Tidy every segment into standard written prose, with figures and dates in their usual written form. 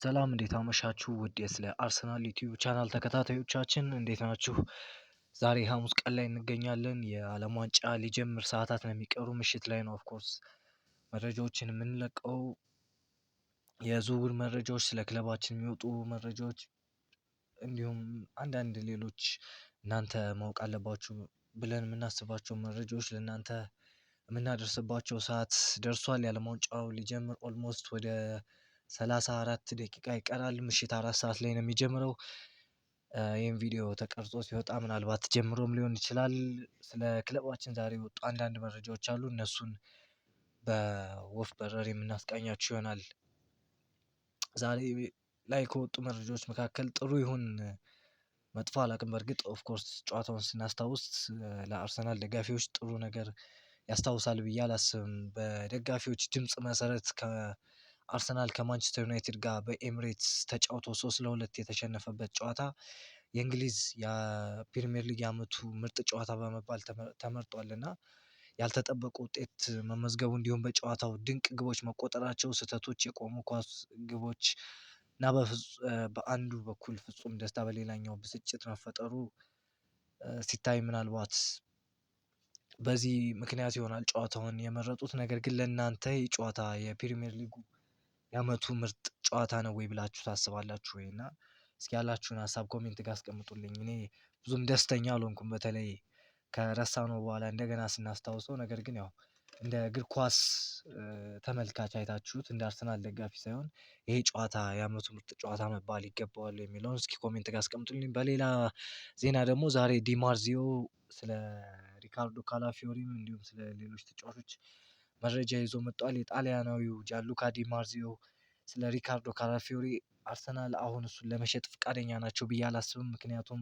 ሰላም እንዴት አመሻችሁ ውድ ስለ አርሰናል ዩቲዩብ ቻናል ተከታታዮቻችን እንዴት ናችሁ? ዛሬ ሐሙስ ቀን ላይ እንገኛለን። የዓለም ዋንጫ ሊጀምር ሰዓታት ነው የሚቀሩ ምሽት ላይ ነው ኦፍኮርስ መረጃዎችን የምንለቀው። የዝውውር መረጃዎች፣ ስለ ክለባችን የሚወጡ መረጃዎች እንዲሁም አንዳንድ ሌሎች እናንተ ማወቅ አለባችሁ ብለን የምናስባቸው መረጃዎች ለእናንተ የምናደርስባቸው ሰዓት ደርሷል። የዓለም ዋንጫው ሊጀምር ኦልሞስት ወደ 34 ደቂቃ ይቀራል። ምሽት 4 ሰዓት ላይ ነው የሚጀምረው። ይህም ቪዲዮ ተቀርጾ ሲወጣ ምናልባት ጀምሮም ሊሆን ይችላል። ስለ ክለባችን ዛሬ የወጡ አንዳንድ መረጃዎች አሉ። እነሱን በወፍ በረር የምናስቃኛችሁ ይሆናል። ዛሬ ላይ ከወጡ መረጃዎች መካከል ጥሩ ይሁን መጥፎ አላውቅም። በእርግጥ ኦፍኮርስ ጨዋታውን ስናስታውስ ለአርሰናል ደጋፊዎች ጥሩ ነገር ያስታውሳል ብዬ አላስብም። በደጋፊዎች ድምፅ መሰረት አርሰናል ከማንቸስተር ዩናይትድ ጋር በኤምሬትስ ተጫውቶ 3-2 የተሸነፈበት ጨዋታ የእንግሊዝ የፕሪሚየር ሊግ የዓመቱ ምርጥ ጨዋታ በመባል ተመርጧል እና ያልተጠበቁ ውጤት መመዝገቡ እንዲሁም በጨዋታው ድንቅ ግቦች መቆጠራቸው፣ ስህተቶች፣ የቆሙ ኳስ ግቦች እና በአንዱ በኩል ፍጹም ደስታ በሌላኛው ብስጭት መፈጠሩ ሲታይ ምናልባት በዚህ ምክንያት ይሆናል ጨዋታውን የመረጡት። ነገር ግን ለእናንተ ይህ ጨዋታ የፕሪሚየር ሊጉ የዓመቱ ምርጥ ጨዋታ ነው ወይ ብላችሁ ታስባላችሁ ወይ? እና እስኪ ያላችሁን ሀሳብ ኮሜንት ጋር አስቀምጡልኝ። እኔ ብዙም ደስተኛ አልሆንኩም፣ በተለይ ከረሳነው በኋላ እንደገና ስናስታውሰው። ነገር ግን ያው እንደ እግር ኳስ ተመልካች አይታችሁት እንደ አርሰናል ደጋፊ ሳይሆን ይሄ ጨዋታ የዓመቱ ምርጥ ጨዋታ መባል ይገባዋል የሚለውን እስኪ ኮሜንት ጋር አስቀምጡልኝ። በሌላ ዜና ደግሞ ዛሬ ዲማርዚዮ ስለ ሪካርዶ ካላፊዮሪም እንዲሁም ስለ ሌሎች ተጫዋቾች መረጃ ይዞ መጥቷል። የጣሊያናዊው ጃንሉካ ዲማርዚዮ ስለ ሪካርዶ ካላፊዮሪ አርሰናል አሁን እሱን ለመሸጥ ፈቃደኛ ናቸው ብዬ አላስብም። ምክንያቱም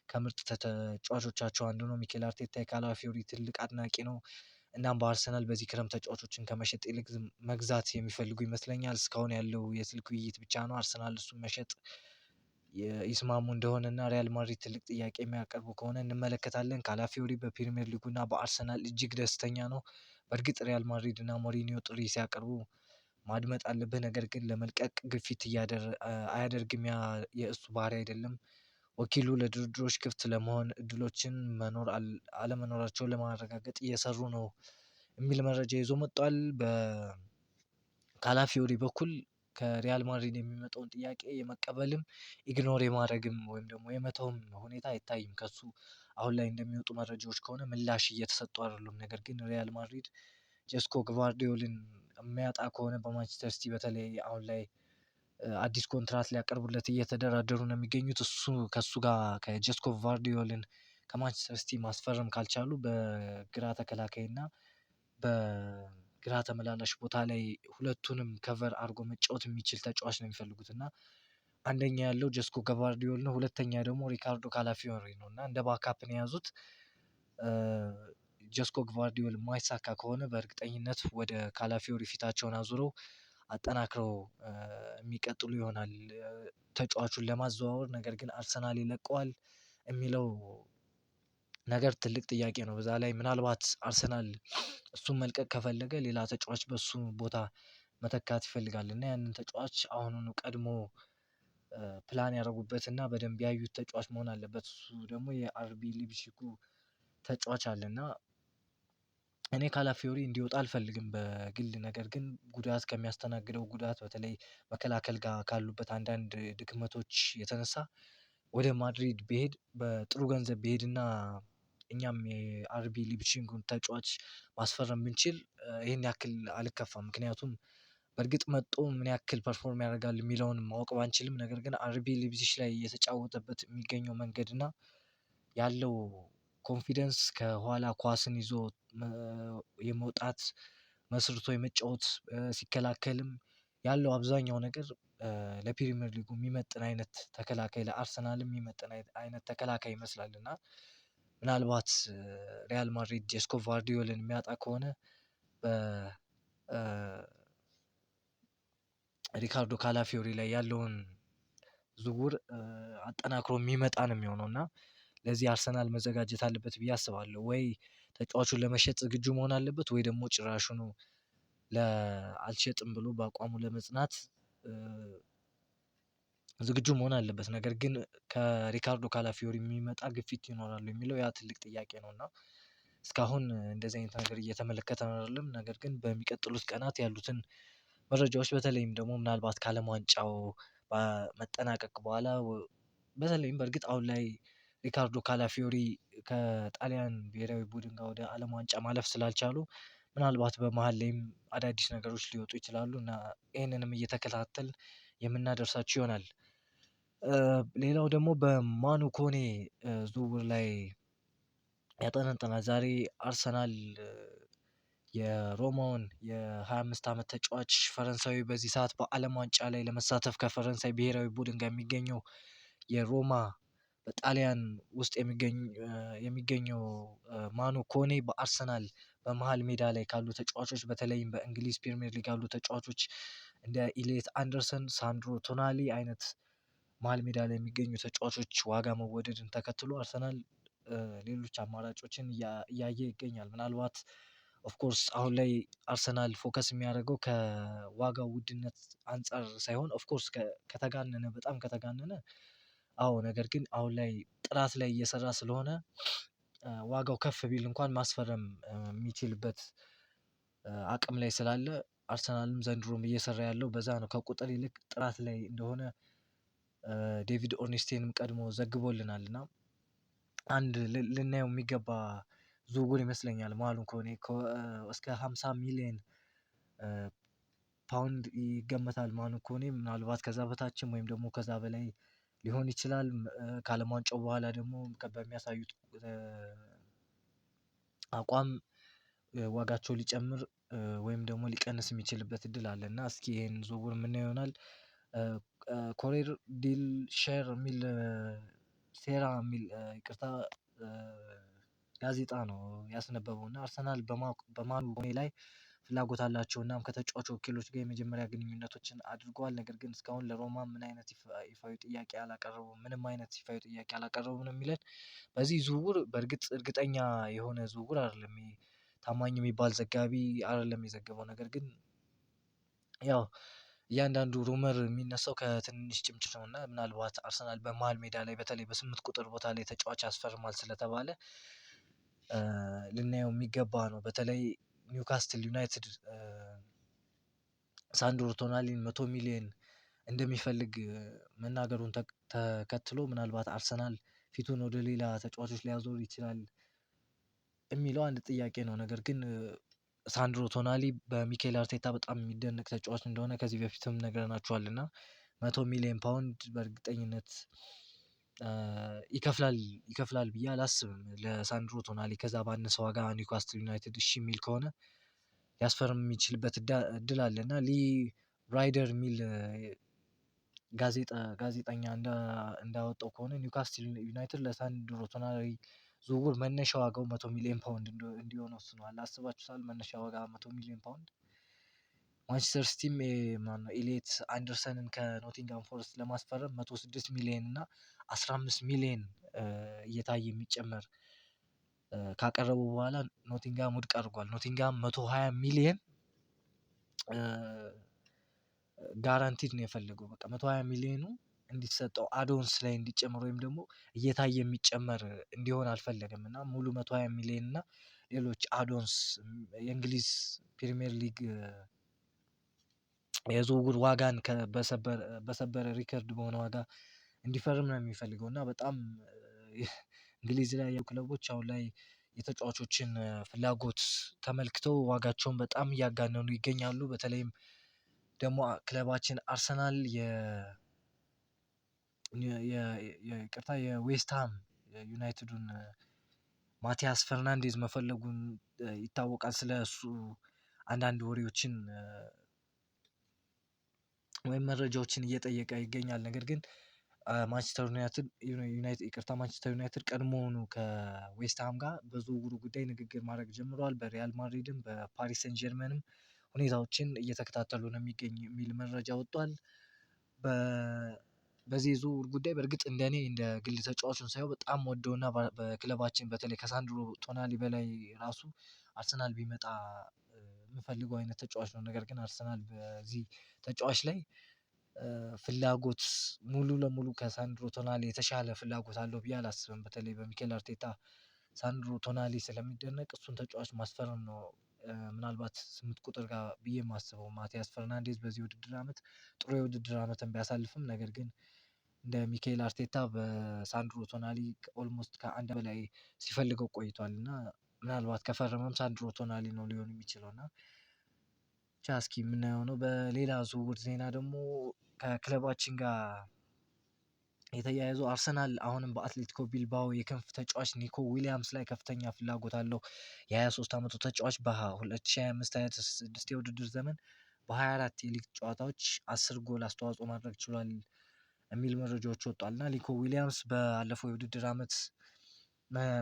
ከምርጥ ተጫዋቾቻቸው አንዱ ነው። ሚኬል አርቴታ የካላፊዮሪ ትልቅ አድናቂ ነው። እናም በአርሰናል በዚህ ክረምት ተጫዋቾችን ከመሸጥ ይልቅ መግዛት የሚፈልጉ ይመስለኛል። እስካሁን ያለው የስልክ ውይይት ብቻ ነው። አርሰናል እሱን መሸጥ ይስማሙ እንደሆነ እና ሪያል ማድሪድ ትልቅ ጥያቄ የሚያቀርቡ ከሆነ እንመለከታለን። ካላፊዮሪ በፕሪሚየር ሊጉ እና በአርሰናል እጅግ ደስተኛ ነው። በእርግጥ ሪያል ማድሪድ እና ሞሪኒዮ ጥሪ ሲያቀርቡ ማድመጥ አለብህ፣ ነገር ግን ለመልቀቅ ግፊት አያደርግም። ያ የእሱ ባህሪ አይደለም። ወኪሉ ለድርድሮች ክፍት ለመሆን እድሎችን መኖር አለመኖራቸውን ለማረጋገጥ እየሰሩ ነው የሚል መረጃ ይዞ መጥቷል። በካላፊዮሪ በኩል ከሪያል ማድሪድ የሚመጣውን ጥያቄ የመቀበልም ኢግኖር የማድረግም ወይም ደግሞ የመተውም ሁኔታ አይታይም ከሱ። አሁን ላይ እንደሚወጡ መረጃዎች ከሆነ ምላሽ እየተሰጡ አይደሉም። ነገር ግን ሪያል ማድሪድ ጀስኮ ግቫርዲዮልን የሚያጣ ከሆነ በማንቸስተር ሲቲ በተለይ አሁን ላይ አዲስ ኮንትራት ሊያቀርቡለት እየተደራደሩ ነው የሚገኙት። እሱ ከሱ ጋር ከጀስኮ ግቫርዲዮልን ከማንቸስተር ሲቲ ማስፈረም ካልቻሉ በግራ ተከላካይ እና በግራ ተመላላሽ ቦታ ላይ ሁለቱንም ከቨር አድርጎ መጫወት የሚችል ተጫዋች ነው የሚፈልጉት እና አንደኛ ያለው ጀስኮ ግቫርዲዮል ነው፣ ሁለተኛ ደግሞ ሪካርዶ ካላፊዮሪ ነው እና እንደ ባካፕ ነው የያዙት። ጀስኮ ግቫርዲዮል የማይሳካ ከሆነ በእርግጠኝነት ወደ ካላፊዮሪ ፊታቸውን አዙረው አጠናክረው የሚቀጥሉ ይሆናል ተጫዋቹን ለማዘዋወር። ነገር ግን አርሰናል ይለቀዋል የሚለው ነገር ትልቅ ጥያቄ ነው። በዛ ላይ ምናልባት አርሰናል እሱን መልቀቅ ከፈለገ ሌላ ተጫዋች በሱ ቦታ መተካት ይፈልጋል እና ያንን ተጫዋች አሁኑኑ ቀድሞ ፕላን ያደረጉበት እና በደንብ ያዩት ተጫዋች መሆን አለበት። እሱ ደግሞ የአርቢ ሊፕዚጉ ተጫዋች አለ እና እኔ ካላፊዮሪ እንዲወጣ አልፈልግም በግል። ነገር ግን ጉዳት ከሚያስተናግደው ጉዳት በተለይ መከላከል ጋር ካሉበት አንዳንድ ድክመቶች የተነሳ ወደ ማድሪድ ቢሄድ በጥሩ ገንዘብ ቢሄድና እኛም የአርቢ ሊፕዚጉን ተጫዋች ማስፈረም ብንችል ይሄን ያክል አልከፋም። ምክንያቱም በእርግጥ መጥቶ ምን ያክል ፐርፎርም ያደርጋል የሚለውን ማወቅ ባንችልም፣ ነገር ግን አርቢ ሊፕዚግ ላይ እየተጫወተበት የሚገኘው መንገድ እና ያለው ኮንፊደንስ ከኋላ ኳስን ይዞ የመውጣት መስርቶ የመጫወት ሲከላከልም ያለው አብዛኛው ነገር ለፕሪሚየር ሊጉ የሚመጥን አይነት ተከላካይ፣ ለአርሰናልም የሚመጥን አይነት ተከላካይ ይመስላል እና ምናልባት ሪያል ማድሪድ ጀስኮ ግቫርዲዮልን የሚያጣ ከሆነ በሪካርዶ ካላፊዮሪ ላይ ያለውን ዝውውር አጠናክሮ የሚመጣ ነው የሚሆነው እና ለዚህ አርሰናል መዘጋጀት አለበት ብዬ አስባለሁ። ወይ ተጫዋቹን ለመሸጥ ዝግጁ መሆን አለበት ወይ ደግሞ ጭራሹኑ አልሸጥም ብሎ በአቋሙ ለመጽናት ዝግጁ መሆን አለበት። ነገር ግን ከሪካርዶ ካላፊዮሪ የሚመጣ ግፊት ይኖራሉ የሚለው ያ ትልቅ ጥያቄ ነው እና እስካሁን እንደዚህ አይነት ነገር እየተመለከተን አይደለም። ነገር ግን በሚቀጥሉት ቀናት ያሉትን መረጃዎች በተለይም ደግሞ ምናልባት ከዓለም ዋንጫው መጠናቀቅ በኋላ በተለይም በእርግጥ አሁን ላይ ሪካርዶ ካላፊዮሪ ከጣሊያን ብሔራዊ ቡድን ጋር ወደ ዓለም ዋንጫ ማለፍ ስላልቻሉ ምናልባት በመሃል ላይም አዳዲስ ነገሮች ሊወጡ ይችላሉ እና ይህንንም እየተከታተል የምናደርሳችሁ ይሆናል። ሌላው ደግሞ በማኑ ኮኔ ዝውውር ላይ ያጠነጥናል። ዛሬ አርሰናል የሮማውን የ25 ዓመት ተጫዋች ፈረንሳዊ በዚህ ሰዓት በዓለም ዋንጫ ላይ ለመሳተፍ ከፈረንሳይ ብሔራዊ ቡድን ጋር የሚገኘው የሮማ በጣሊያን ውስጥ የሚገኘው ማኑ ኮኔ በአርሰናል በመሃል ሜዳ ላይ ካሉ ተጫዋቾች በተለይም በእንግሊዝ ፕሪሚየር ሊግ ያሉ ተጫዋቾች እንደ ኢሌት አንደርሰን፣ ሳንድሮ ቶናሊ አይነት መሃል ሜዳ ላይ የሚገኙ ተጫዋቾች ዋጋ መወደድን ተከትሎ አርሰናል ሌሎች አማራጮችን እያየ ይገኛል። ምናልባት ኦፍኮርስ አሁን ላይ አርሰናል ፎከስ የሚያደርገው ከዋጋው ውድነት አንፃር ሳይሆን ኦፍኮርስ ከተጋነነ በጣም ከተጋነነ አዎ፣ ነገር ግን አሁን ላይ ጥራት ላይ እየሰራ ስለሆነ ዋጋው ከፍ ቢል እንኳን ማስፈረም የሚችልበት አቅም ላይ ስላለ አርሰናልም ዘንድሮም እየሰራ ያለው በዛ ነው። ከቁጥር ይልቅ ጥራት ላይ እንደሆነ ዴቪድ ኦርኒስቴንም ቀድሞ ዘግቦልናል እና አንድ ልናየው የሚገባ ዝውውር ይመስለኛል። መሀሉን ከሆነ እስከ 50 ሚሊዮን ፓውንድ ይገመታል። ማኑ ኮኔ ምናልባት ከዛ በታችም ወይም ደግሞ ከዛ በላይ ሊሆን ይችላል። ከዓለም ዋንጫው በኋላ ደግሞ በሚያሳዩት አቋም ዋጋቸው ሊጨምር ወይም ደግሞ ሊቀንስ የሚችልበት እድል አለ እና እስኪ ይሄን ዝውውር የምናየው ይሆናል። ኮሬር ዲል ሼር የሚል ሴራ የሚል ይቅርታ ጋዜጣ ነው ያስነበበው እና አርሰናል በማኑ ኮኔ ላይ ፍላጎት አላቸው እናም ከተጫዋች ወኪሎች ጋር የመጀመሪያ ግንኙነቶችን አድርገዋል። ነገር ግን እስካሁን ለሮማ ምን አይነት ይፋዊ ጥያቄ አላቀረቡም፣ ምንም አይነት ይፋዊ ጥያቄ አላቀረቡም ነው የሚለን። በዚህ ዝውውር በእርግጥ እርግጠኛ የሆነ ዝውውር አይደለም፣ ታማኝ የሚባል ዘጋቢ አይደለም የዘገበው። ነገር ግን ያው እያንዳንዱ ሩመር የሚነሳው ከትንንሽ ጭምጭት ነው እና ምናልባት አርሰናል በመሃል ሜዳ ላይ በተለይ በ8 ቁጥር ቦታ ላይ ተጫዋች ያስፈርማል ስለተባለ ልናየው የሚገባ ነው። በተለይ ኒውካስትል ዩናይትድ ሳንድሮ ቶናሊን 100 ሚሊዮን እንደሚፈልግ መናገሩን ተከትሎ ምናልባት አርሰናል ፊቱን ወደ ሌላ ተጫዋቾች ሊያዞር ይችላል የሚለው አንድ ጥያቄ ነው። ነገር ግን ሳንድሮ ቶናሊ በሚኬል አርቴታ በጣም የሚደነቅ ተጫዋች እንደሆነ ከዚህ በፊትም ነግረናችኋል እና 100 ሚሊዮን ፓውንድ በእርግጠኝነት ይከፍላል ብዬ አላስብም ለሳንድሮ ቶናሊ። ከዛ ባነሰ ዋጋ ኒውካስትል ዩናይትድ እሺ የሚል ከሆነ ሊያስፈርም የሚችልበት እድል አለ እና ሊ ራይደር የሚል ጋዜጠኛ እንዳወጣው ከሆነ ኒውካስትል ዩናይትድ ለሳንድሮ ቶናሊ ዝውውር መነሻ ዋጋው 100 ሚሊዮን ፓውንድ እንዲሆን ወስኗል። አስባችሁታል? መነሻ ዋጋ 100 ሚሊዮን ፓውንድ። ማንቸስተር ሲቲም ማነው ኢሌት አንደርሰንን ከኖቲንጋም ፎረስት ለማስፈረም 106 ሚሊዮን እና 15 ሚሊዮን እየታየ የሚጨመር ካቀረቡ በኋላ ኖቲንጋም ውድቅ አድርጓል። ኖቲንጋም 120 ሚሊዮን ጋራንቲድ ነው የፈለገው። በቃ 120 ሚሊዮኑ እንዲሰጠው አዶንስ ላይ እንዲጨመር ወይም ደግሞ እየታየ የሚጨመር እንዲሆን አልፈለገም እና ሙሉ 120 ሚሊዮን እና ሌሎች አዶንስ የእንግሊዝ ፕሪሚየር ሊግ የዝውውር ዋጋን በሰበረ ሪከርድ በሆነ ዋጋ እንዲፈርም ነው የሚፈልገው እና በጣም እንግሊዝ ላይ ያሉ ክለቦች አሁን ላይ የተጫዋቾችን ፍላጎት ተመልክተው ዋጋቸውን በጣም እያጋነኑ ይገኛሉ። በተለይም ደግሞ ክለባችን አርሰናል ይቅርታ የዌስትሃም ዩናይትዱን ማቲያስ ፈርናንዴዝ መፈለጉን ይታወቃል። ስለ እሱ አንዳንድ ወሬዎችን ወይም መረጃዎችን እየጠየቀ ይገኛል። ነገር ግን ማንቸስተር ዩናይትድ ቀድሞውኑ ከዌስትሃም ጋር በዝውውሩ ጉዳይ ንግግር ማድረግ ጀምረዋል። በሪያል ማድሪድም በፓሪስ ሰን ጀርመንም ሁኔታዎችን እየተከታተሉ ነው የሚገኝ የሚል መረጃ ወጥቷል። በዚህ ዝውውር ጉዳይ በእርግጥ እንደኔ እንደ ግል ተጫዋቹን ሳየው በጣም ወደውና በክለባችን በተለይ ከሳንድሮ ቶናሊ በላይ ራሱ አርሰናል ቢመጣ የምፈልገው አይነት ተጫዋች ነው። ነገር ግን አርሰናል በዚህ ተጫዋች ላይ ፍላጎት ሙሉ ለሙሉ ከሳንድሮ ቶናሊ የተሻለ ፍላጎት አለው ብዬ አላስብም። በተለይ በሚኬል አርቴታ ሳንድሮ ቶናሊ ስለሚደነቅ እሱን ተጫዋች ማስፈረም ነው ምናልባት 8 ቁጥር ጋር ብዬ የማስበው። ማቲያስ ፈርናንዴዝ በዚህ ውድድር አመት ጥሩ የውድድር አመትን ቢያሳልፍም ነገር ግን እንደ ሚኬል አርቴታ በሳንድሮ ቶናሊ ኦልሞስት ከአንድ በላይ ሲፈልገው ቆይቷል እና ምናልባት ከፈረመም ሳንድሮ ቶናሊ ነው ሊሆን የሚችለው እና ብቻ እስኪ የምናየው ነው። በሌላ ዝውውር ዜና ደግሞ ከክለባችን ጋር የተያያዘው አርሰናል አሁንም በአትሌቲኮ ቢልባኦ የክንፍ ተጫዋች ኒኮ ዊሊያምስ ላይ ከፍተኛ ፍላጎት አለው። የ23 ዓመቱ ተጫዋች በ2025/26 የውድድር ዘመን በ24 የሊግ ጨዋታዎች 10 ጎል አስተዋጽኦ ማድረግ ችሏል የሚል መረጃዎች ወጥቷል እና ኒኮ ዊሊያምስ ባለፈው የውድድር አመት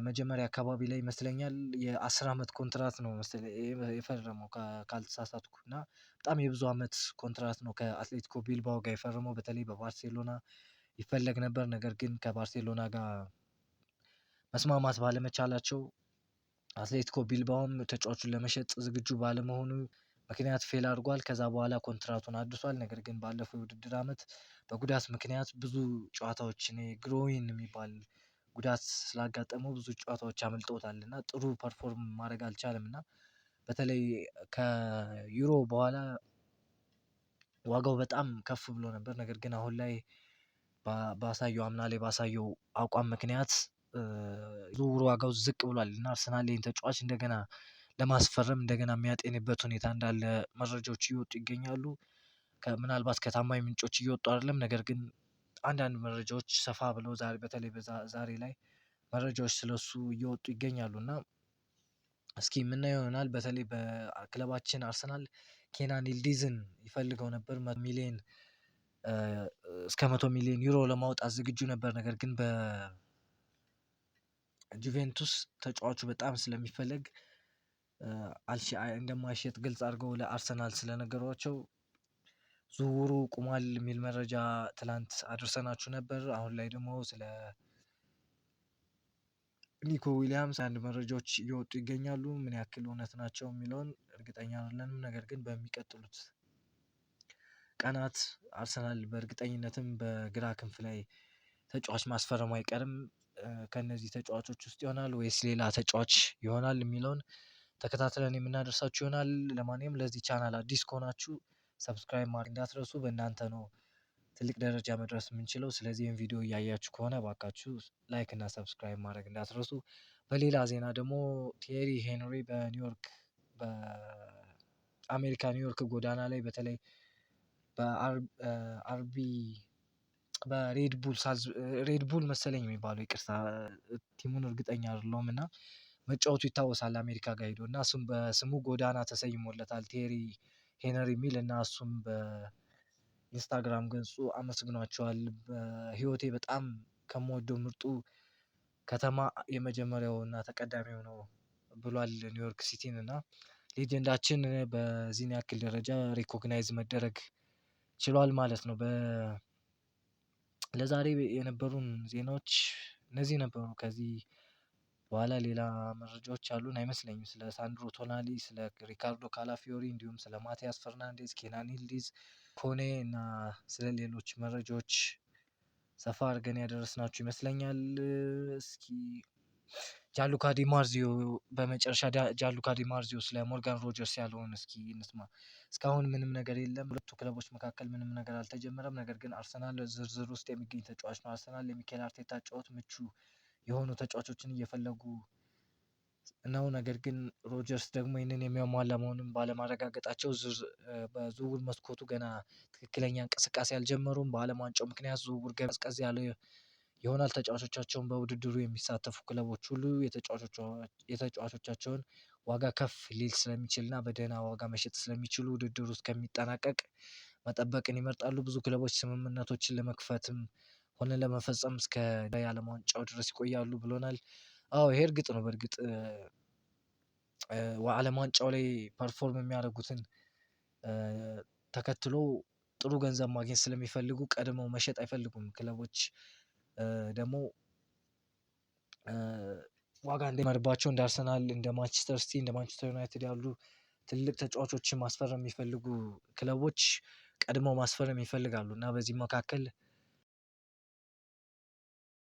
መጀመሪያ አካባቢ ላይ ይመስለኛል የ10 አመት ኮንትራት ነው መሰለኝ የፈረመው ካልተሳሳትኩ እና በጣም የብዙ አመት ኮንትራት ነው ከአትሌቲኮ ቢልባኦ ጋር የፈረመው። በተለይ በባርሴሎና ይፈለግ ነበር፣ ነገር ግን ከባርሴሎና ጋር መስማማት ባለመቻላቸው አትሌቲኮ ቢልባኦም ተጫዋቹን ለመሸጥ ዝግጁ ባለመሆኑ ምክንያት ፌል አድርጓል። ከዛ በኋላ ኮንትራቱን አድሷል። ነገር ግን ባለፈው የውድድር አመት በጉዳት ምክንያት ብዙ ጨዋታዎችን ግሮዊን የሚባል ጉዳት ስላጋጠመው ብዙ ጨዋታዎች አመልጠውታል እና ጥሩ ፐርፎርም ማድረግ አልቻለም እና በተለይ ከዩሮ በኋላ ዋጋው በጣም ከፍ ብሎ ነበር። ነገር ግን አሁን ላይ ባሳየው አምና ላይ ባሳየው አቋም ምክንያት ዝውውር ዋጋው ዝቅ ብሏል እና አርሰናል ይህን ተጫዋች እንደገና ለማስፈረም እንደገና የሚያጤንበት ሁኔታ እንዳለ መረጃዎች እየወጡ ይገኛሉ። ምናልባት ከታማኝ ምንጮች እየወጡ አይደለም፣ ነገር ግን አንዳንድ መረጃዎች ሰፋ ብለው በተለይ ዛሬ ላይ መረጃዎች ስለሱ እየወጡ ይገኛሉ እና እስኪ የምናየው ይሆናል። በተለይ በክለባችን አርሰናል ኬናን ይልዲዝን ይፈልገው ነበር ሚሊየን እስከ 100 ሚሊዮን ዩሮ ለማውጣት ዝግጁ ነበር። ነገር ግን በጁቬንቱስ ተጫዋቹ በጣም ስለሚፈለግ እንደማይሸጥ ግልጽ አድርገው ለአርሰናል ስለነገሯቸው ዝውውሩ ቁሟል የሚል መረጃ ትላንት አድርሰናችሁ ነበር። አሁን ላይ ደግሞ ስለ ኒኮ ዊሊያምስ አንድ መረጃዎች እየወጡ ይገኛሉ። ምን ያክል እውነት ናቸው የሚለውን እርግጠኛ አይደለንም። ነገር ግን በሚቀጥሉት ቀናት አርሰናል በእርግጠኝነትም በግራ ክንፍ ላይ ተጫዋች ማስፈረሙ አይቀርም። ከእነዚህ ተጫዋቾች ውስጥ ይሆናል ወይስ ሌላ ተጫዋች ይሆናል የሚለውን ተከታትለን የምናደርሳችሁ ይሆናል። ለማንኛውም ለዚህ ቻናል አዲስ ከሆናችሁ ሰብስክራይብ ማድረግ እንዳትረሱ። በእናንተ ነው ትልቅ ደረጃ መድረስ የምንችለው። ስለዚህ ይህን ቪዲዮ እያያችሁ ከሆነ እባካችሁ ላይክ እና ሰብስክራይብ ማድረግ እንዳትረሱ። በሌላ ዜና ደግሞ ቲየሪ ሄንሪ በአሜሪካ ኒውዮርክ ጎዳና ላይ በተለይ በአርቢ በሬድቡል መሰለኝ የሚባለው ይቅርታ ቲሙን እርግጠኛ አይደለሁም እና መጫወቱ ይታወሳል አሜሪካ ጋር ሄዶ እና እሱም በስሙ ጎዳና ተሰይሞለታል ቴሪ ሄነሪ የሚል እና እሱም በኢንስታግራም ገጹ አመስግኗቸዋል። በህይወቴ በጣም ከምወደው ምርጡ ከተማ የመጀመሪያው እና ተቀዳሚው ነው ብሏል ኒውዮርክ ሲቲን እና ሌጀንዳችን በዚህን ያክል ደረጃ ሪኮግናይዝ መደረግ ችሏል ማለት ነው። ለዛሬ የነበሩን ዜናዎች እነዚህ ነበሩ። ከዚህ በኋላ ሌላ መረጃዎች አሉን አይመስለኝም። ስለ ሳንድሮ ቶናሊ፣ ስለ ሪካርዶ ካላፊዮሪ እንዲሁም ስለ ማቲያስ ፈርናንዴዝ፣ ኬናን ይልዲዝ፣ ኮኔ እና ስለ ሌሎች መረጃዎች ሰፋ አድርገን ያደረስናችሁ ይመስለኛል። እስኪ ጃንሉካ ዲማርዚዮ በመጨረሻ ጃንሉካ ዲማርዚዮ ስለ ሞርጋን ሮጀርስ ያለውን እስኪ እንስማ። እስካሁን ምንም ነገር የለም። ሁለቱ ክለቦች መካከል ምንም ነገር አልተጀመረም። ነገር ግን አርሰናል ዝርዝር ውስጥ የሚገኝ ተጫዋች ነው። አርሰናል የሚኬል አርቴታ ጨዋታ ምቹ የሆኑ ተጫዋቾችን እየፈለጉ ነው። ነገር ግን ሮጀርስ ደግሞ ይህንን የሚያሟላ መሆኑን ባለማረጋገጣቸው በዝውውር መስኮቱ ገና ትክክለኛ እንቅስቃሴ አልጀመሩም። በዓለም ዋንጫው ምክንያት ዝውውር ቀዝቀዝ ያለ ይሆናል። ተጫዋቾቻቸውን በውድድሩ የሚሳተፉ ክለቦች ሁሉ የተጫዋቾቻቸውን ዋጋ ከፍ ሊል ስለሚችል እና በደህና ዋጋ መሸጥ ስለሚችሉ ውድድሩ እስከሚጠናቀቅ መጠበቅን ይመርጣሉ። ብዙ ክለቦች ስምምነቶችን ለመክፈትም ሆነ ለመፈጸም እስከ የዓለም ዋንጫው ድረስ ይቆያሉ ብሎናል። አዎ ይሄ እርግጥ ነው። በእርግጥ ዓለም ዋንጫው ላይ ፐርፎርም የሚያደርጉትን ተከትሎ ጥሩ ገንዘብ ማግኘት ስለሚፈልጉ ቀድመው መሸጥ አይፈልጉም። ክለቦች ደግሞ ዋጋ እንዳይጨመርባቸው እንደ አርሰናል፣ እንደ ማንቸስተር ሲቲ፣ እንደ ማንቸስተር ዩናይትድ ያሉ ትልቅ ተጫዋቾችን ማስፈረም የሚፈልጉ ክለቦች ቀድመው ማስፈረም ይፈልጋሉ እና በዚህ መካከል